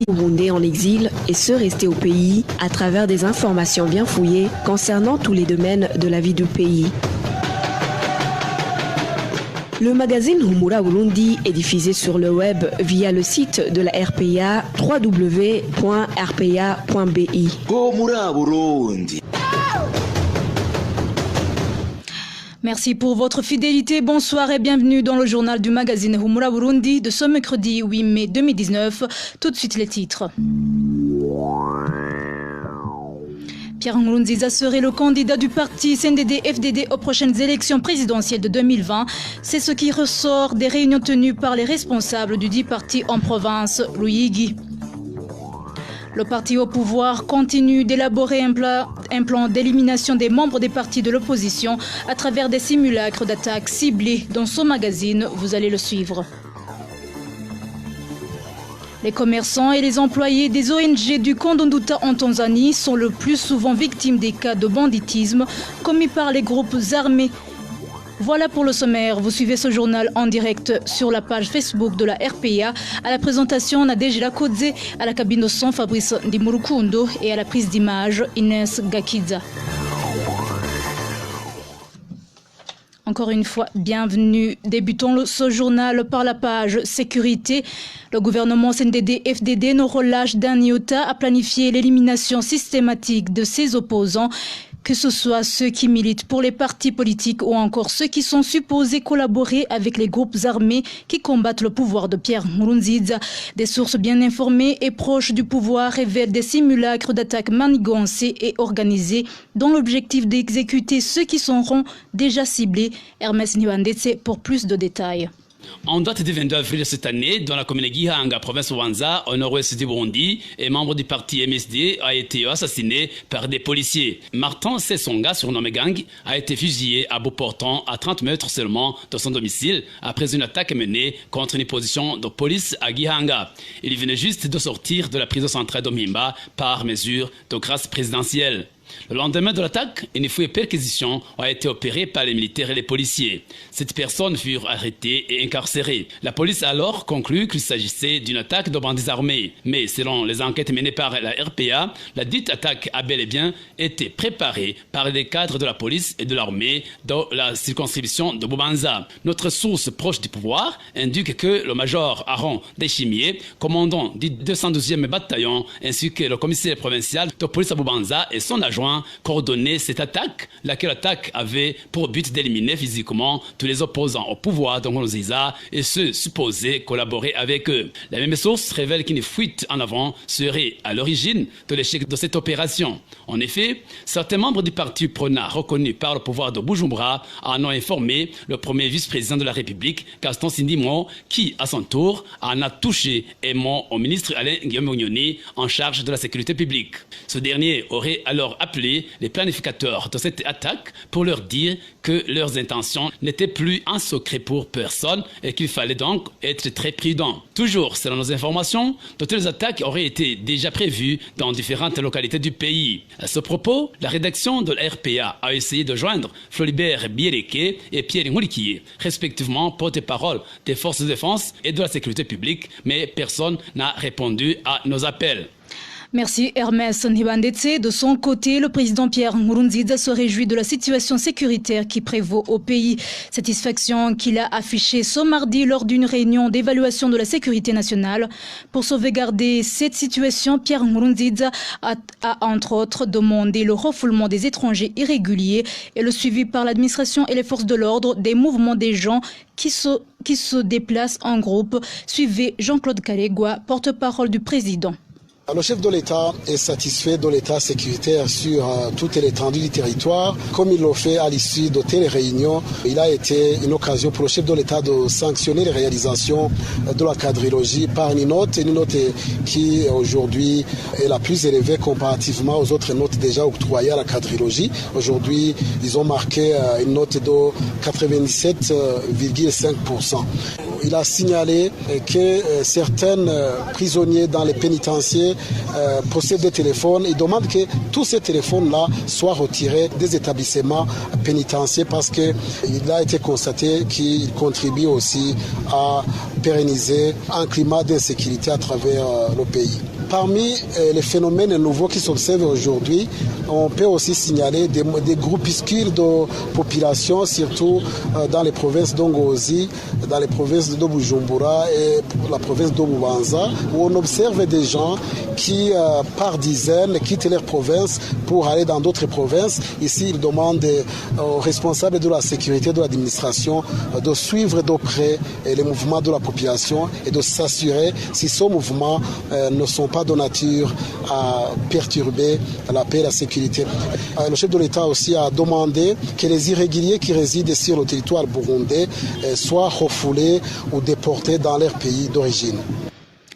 burundais en exil et ceux restés au pays à travers des informations bien fouillées concernant tous les domaines de la vie du pays. Le magazine Humura Burundi est diffusé sur le web via le site de la RPA www.rpa.bi. Humura Burundi. Merci pour votre fidélité. Bonsoir et bienvenue dans le journal du magazine Humura Burundi de ce mercredi 8 mai 2019. Tout de suite les titres. Pierre Nkurunziza serait le candidat du parti CNDD-FDD aux prochaines élections présidentielles de 2020. C'est ce qui ressort des réunions tenues par les responsables du dit parti en province, Ruyigi. Le parti au pouvoir continue d'élaborer un plan d'élimination des membres des partis de l'opposition à travers des simulacres d'attaques ciblées dans son magazine. Vous allez le suivre. Les commerçants et les employés des ONG du Kondonduta en Tanzanie sont le plus souvent victimes des cas de banditisme commis par les groupes armés. Voilà pour le sommaire. Vous suivez ce journal en direct sur la page Facebook de la RPA. À la présentation, Nadège Lakodze, à la cabine de son, Fabrice Ndimurukundo et à la prise d'image, Inès Gakidza. Encore une fois, bienvenue. Débutons ce journal par la page sécurité. Le gouvernement CNDD-FDD ne relâche d'un iota à planifier l'élimination systématique de ses opposants, que ce soit ceux qui militent pour les partis politiques ou encore ceux qui sont supposés collaborer avec les groupes armés qui combattent le pouvoir de Pierre Nkurunziza. Des sources bien informées et proches du pouvoir révèlent des simulacres d'attaques manigancés et organisés dans l'objectif d'exécuter ceux qui seront déjà ciblés. Hermès Nibandetse pour plus de détails. En date du 22 avril de cette année, dans la commune de Gihanga, province Wanza, au nord-ouest du Burundi, un membre du parti MSD a été assassiné par des policiers. Martin Sessonga, surnommé Gang, a été fusillé à bout portant à 30 mètres seulement de son domicile après une attaque menée contre une position de police à Gihanga. Il venait juste de sortir de la prison centrale d'Omimba par mesure de grâce présidentielle. Le lendemain de l'attaque, une fouille et perquisition a été opérée par les militaires et les policiers. Cette personne furent arrêtées et incarcérées. La police a alors conclu qu'il s'agissait d'une attaque de bandits armés. Mais selon les enquêtes menées par la RPA, la dite attaque a bel et bien été préparée par les cadres de la police et de l'armée dans la circonscription de Bubanza. Notre source proche du pouvoir indique que le major Aaron Deschimier, commandant du 212e bataillon, ainsi que le commissaire provincial de police à Bubanza et son adjoint coordonner cette attaque, laquelle attaque avait pour but d'éliminer physiquement tous les opposants au pouvoir de Nkurunziza et ceux supposés collaborer avec eux. La même source révèle qu'une fuite en avant serait à l'origine de l'échec de cette opération. En effet, certains membres du parti PRONA reconnus par le pouvoir de Bujumbura en ont informé le premier vice-président de la République, Gaston Sindimo, qui, à son tour, en a touché un mot au ministre Alain Guillaume Bunyoni en charge de la sécurité publique. Ce dernier aurait alors appelé les planificateurs de cette attaque pour leur dire que leurs intentions n'étaient plus un secret pour personne et qu'il fallait donc être très prudent. Toujours selon nos informations, de telles attaques auraient été déjà prévues dans différentes localités du pays. À ce propos, la rédaction de la RPA a essayé de joindre Floribert Biereke et Pierre Nkurikiye, respectivement porte-parole des forces de défense et de la sécurité publique, mais personne n'a répondu à nos appels. Merci Hermès Nibandetse. De son côté, le président Pierre Nkurunziza se réjouit de la situation sécuritaire qui prévaut au pays. Satisfaction qu'il a affichée ce mardi lors d'une réunion d'évaluation de la sécurité nationale. Pour sauvegarder cette situation, Pierre Nkurunziza a entre autres demandé le refoulement des étrangers irréguliers et le suivi par l'administration et les forces de l'ordre des mouvements des gens qui se déplacent en groupe. Suivez Jean-Claude Kalegwa, porte-parole du président. Le chef de l'État est satisfait de l'état sécuritaire sur toute l'étendue du territoire. Comme il l'a fait à l'issue de telles réunions, il a été une occasion pour le chef de l'État de sanctionner les réalisations de la quadrilogie par une note qui aujourd'hui est la plus élevée comparativement aux autres notes déjà octroyées à la quadrilogie. Aujourd'hui, ils ont marqué une note de 97,5%. Il a signalé que certains prisonniers dans les pénitenciers possèdent des téléphones. Il demande que tous ces téléphones-là soient retirés des établissements pénitentiaires parce qu'il a été constaté qu'ils contribuent aussi à pérenniser un climat d'insécurité à travers le pays. Parmi les phénomènes nouveaux qui s'observent aujourd'hui, on peut aussi signaler des groupuscules de population, surtout dans les provinces d'Ongozi, dans les provinces de Bujumbura et la province de Bubanza, où on observe des gens qui, par dizaines, quittent leur province pour aller dans d'autres provinces. Ici, ils demandent aux responsables de la sécurité de l'administration de suivre de près les mouvements de la population et de s'assurer si ces mouvements ne sont pas de nature à perturber la paix et la sécurité. Le chef de l'État aussi a demandé que les irréguliers qui résident sur le territoire burundais soient refoulés ou déportés dans leur pays d'origine.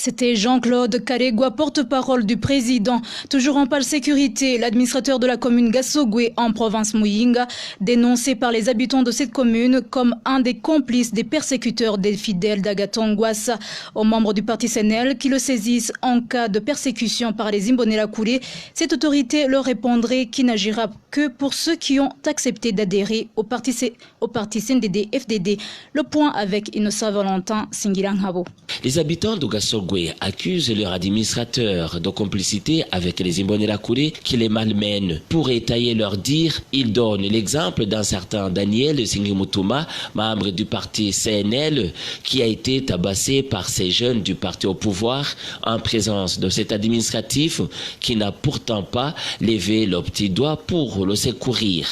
C'était Jean-Claude Karegwa, porte-parole du président. Toujours en parle sécurité, l'administrateur de la commune Gasogwe en province Muyinga, dénoncé par les habitants de cette commune comme un des complices des persécuteurs des fidèles d'Agatongwassa. Aux membres du parti CNL qui le saisissent en cas de persécution par les Imbonerakure, cette autorité leur répondrait qu'il n'agira que pour ceux qui ont accepté d'adhérer au parti CNDD-FDD. Le point avec Innocent Valentin Singilanghabo. Les habitants de Gasogwe accusent leur administrateur de complicité avec les Imbonerakure qui les malmènent. Pour étayer leur dire, ils donnent l'exemple d'un certain Daniel Singimutuma, membre du parti CNL, qui a été tabassé par ces jeunes du parti au pouvoir en présence de cet administratif qui n'a pourtant pas levé le petit doigt pour le secourir.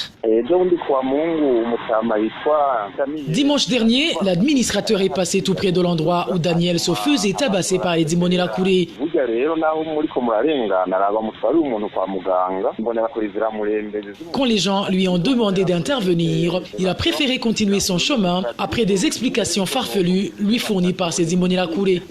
Dimanche dernier, l'administrateur est passé tout près de l'endroit où Daniel se faisait tabasser par les Imbonerakure. Quand les gens lui ont demandé d'intervenir, il a préféré continuer son chemin après des explications farfelues lui fournies par ces Imbonerakure.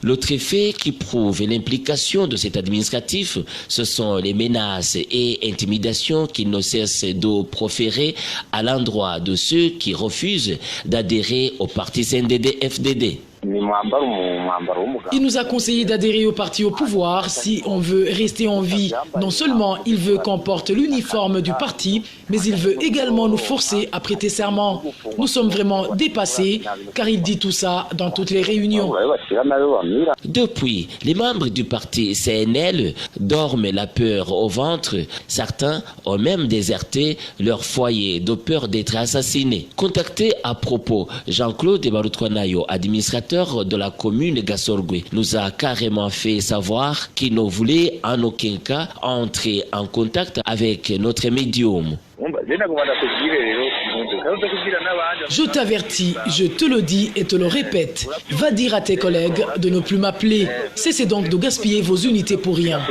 L'autre effet qui prouve l'implication de cet administratif, ce sont les menaces et intimidations qu'il ne cesse de proférer à l'endroit de ceux qui refusent d'adhérer au parti CNDD-FDD. Il nous a conseillé d'adhérer au parti au pouvoir si on veut rester en vie. Non seulement il veut qu'on porte l'uniforme du parti, mais il veut également nous forcer à prêter serment. Nous sommes vraiment dépassés car il dit tout ça dans toutes les réunions. Depuis, les membres du parti CNL dorment la peur au ventre. Certains ont même déserté leur foyer de peur d'être assassinés. Contacté à propos, Jean-Claude Barutwanayo, administrateur de la commune Gasogwe, nous a carrément fait savoir qu'il ne voulait en aucun cas entrer en contact avec notre médium. Je t'avertis, je te le dis et te le répète, va dire à tes collègues de ne plus m'appeler. Cessez donc de gaspiller vos unités pour rien.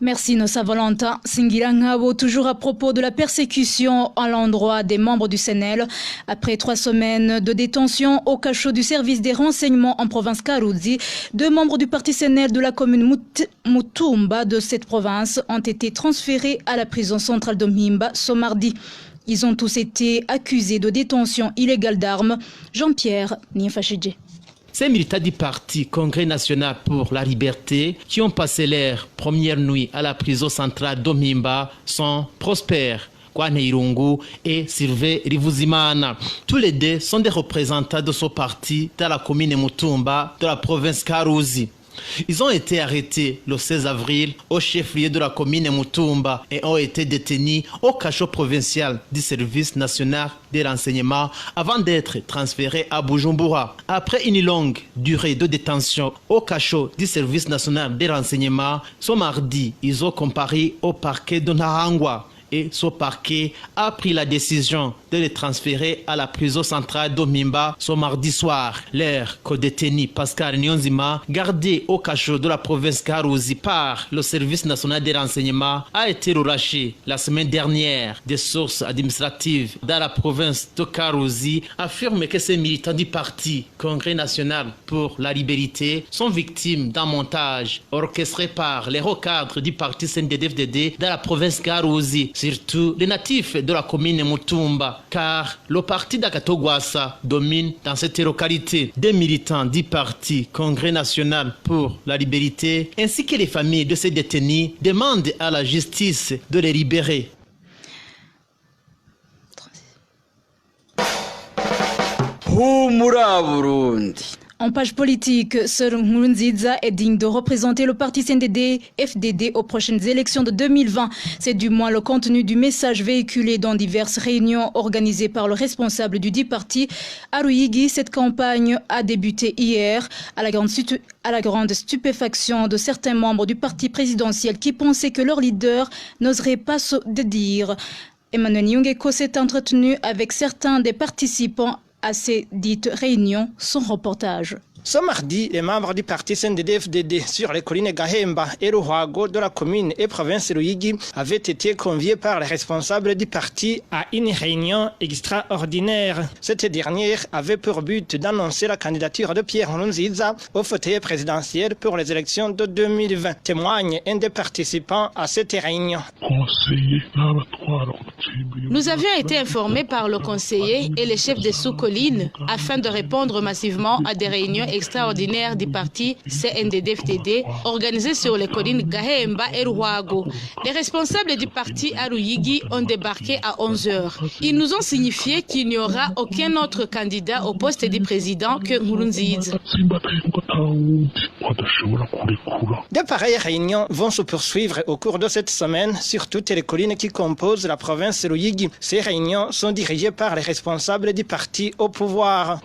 Merci Innocent Valentin Singilanghabo. Toujours à propos de la persécution à l'endroit des membres du CNL. Après 3 semaines de détention au cachot du service des renseignements en province Karuzi, 2 membres du parti CNL de la commune Mutumba de cette province ont été transférés à la prison centrale de Mhimba ce mardi. Ils ont tous été accusés de détention illégale d'armes. Jean-Pierre Nienfachidje. Ces militants du parti Congrès national pour la liberté qui ont passé leur première nuit à la prison centrale d'Omimba sont Prosper Kwaneirungu et Sylvain Rivuzimana. Tous les 2 sont des représentants de ce parti dans la commune Mutumba de la province Karuzi. Ils ont été arrêtés le 16 avril au chef-lieu de la commune Mutumba et ont été détenus au cachot provincial du service national des renseignements avant d'être transférés à Bujumbura. Après une longue durée de détention au cachot du service national des renseignements, ce mardi, ils ont comparé au parquet de Nahangwa. Et ce parquet a pris la décision de les transférer à la prison centrale d'Omimba ce mardi soir. Leur co-détenu Pascal Nyonzima, gardé au cachot de la province Karuzi par le service national des renseignements, a été relâché la semaine dernière. Des sources administratives dans la province de Karuzi affirment que ces militants du parti Congrès national pour la liberté sont victimes d'un montage orchestré par les hauts cadres du parti CNDD-FDD dans la province Karuzi. Surtout les natifs de la commune Mutumba, car le parti d'Agatongwassa domine dans cette localité. Des militants du parti Congrès national pour la liberté, ainsi que les familles de ces détenus, demandent à la justice de les libérer. humura Burundi. En page politique, Sir Nkurunziza est digne de représenter le parti CNDD-FDD aux prochaines élections de 2020. C'est du moins le contenu du message véhiculé dans diverses réunions organisées par le responsable du dit parti. À Ruyigi, cette campagne a débuté hier à la grande stupéfaction de certains membres du parti présidentiel qui pensaient que leur leader n'oserait pas se dire. Emmanuel Nyungeko s'est entretenu avec certains des participants à ces dites réunions. Son reportage. Ce mardi, les membres du parti CNDD-FDD sur les collines Gahemba et Ruhago de la commune et province Ruyigi avaient été conviés par les responsables du parti à une réunion extraordinaire. Cette dernière avait pour but d'annoncer la candidature de Pierre Nkurunziza au fauteuil présidentiel pour les élections de 2020. Témoigne un des participants à cette réunion. Nous avions été informés par le conseiller et les chefs des sous-collines afin de répondre massivement à des réunions extraordinaires du parti CNDD-FDD organisées sur les collines Gahemba et Ruhago. Les responsables du parti à Ruyigi ont débarqué à 11h. Ils nous ont signifié qu'il n'y aura aucun autre candidat au poste du président que Nkurunziza. De pareilles réunions vont se poursuivre au cours de cette semaine sur toutes les collines qui composent la province Ruyigi. Ces réunions sont dirigées par les responsables du parti au pouvoir.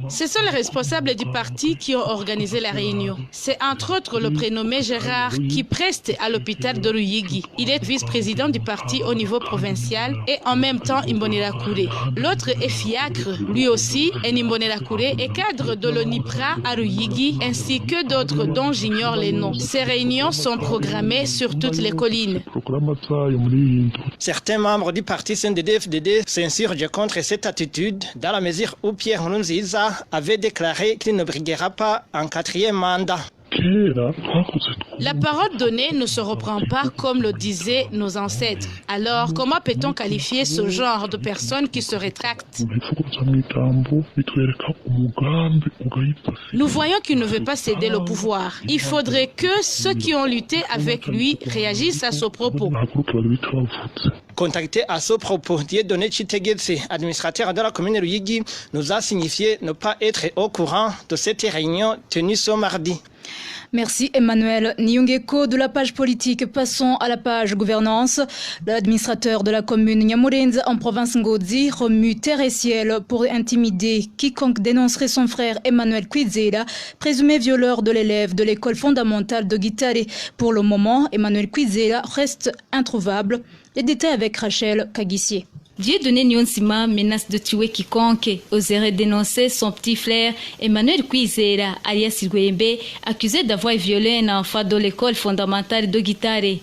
Ce sont les responsables du parti qui ont organisé la réunion. C'est entre autres le prénommé Gérard qui preste à l'hôpital de Ruyigi. Il est vice-président du parti au niveau provincial et en même temps Imbonerakure. L'autre est Fiacre, lui aussi, Imbonerakure est cadre de l'ONIPRA à Ruyigi ainsi que d'autres dont j'ignore les noms. Ces réunions sont programmées sur toutes les collines. Certains membres du parti CNDD-FDD s'insurgent contre cette attitude dans la mesure où Pierre Nkurunziza avait déclaré qu'il ne briguera pas un 4e mandat. La parole donnée ne se reprend pas comme le disaient nos ancêtres. Alors, comment peut-on qualifier ce genre de personnes qui se rétractent? Nous voyons qu'il ne veut pas céder le pouvoir. Il faudrait que ceux qui ont lutté avec lui réagissent à ce propos. Contacté à ce propos, Dieudonné Chitegetse, administrateur de la commune Ruyigi, nous a signifié ne pas être au courant de cette réunion tenue ce mardi. Merci Emmanuel Nyungeko de la page politique. Passons à la page gouvernance. L'administrateur de la commune Nyamurenza en province Ngozi remue terre et ciel pour intimider quiconque dénoncerait son frère Emmanuel Kwizera, présumé violeur de l'élève de l'école fondamentale de Gitare. Pour le moment, Emmanuel Kwizera reste introuvable. Les détails avec Rachel Kagissier. Dieudonné Nyonsima menace de tuer quiconque oserait dénoncer son petit frère Emmanuel Kwizera, alias Rwembe, accusé d'avoir violé un enfant de l'école fondamentale de Gitare.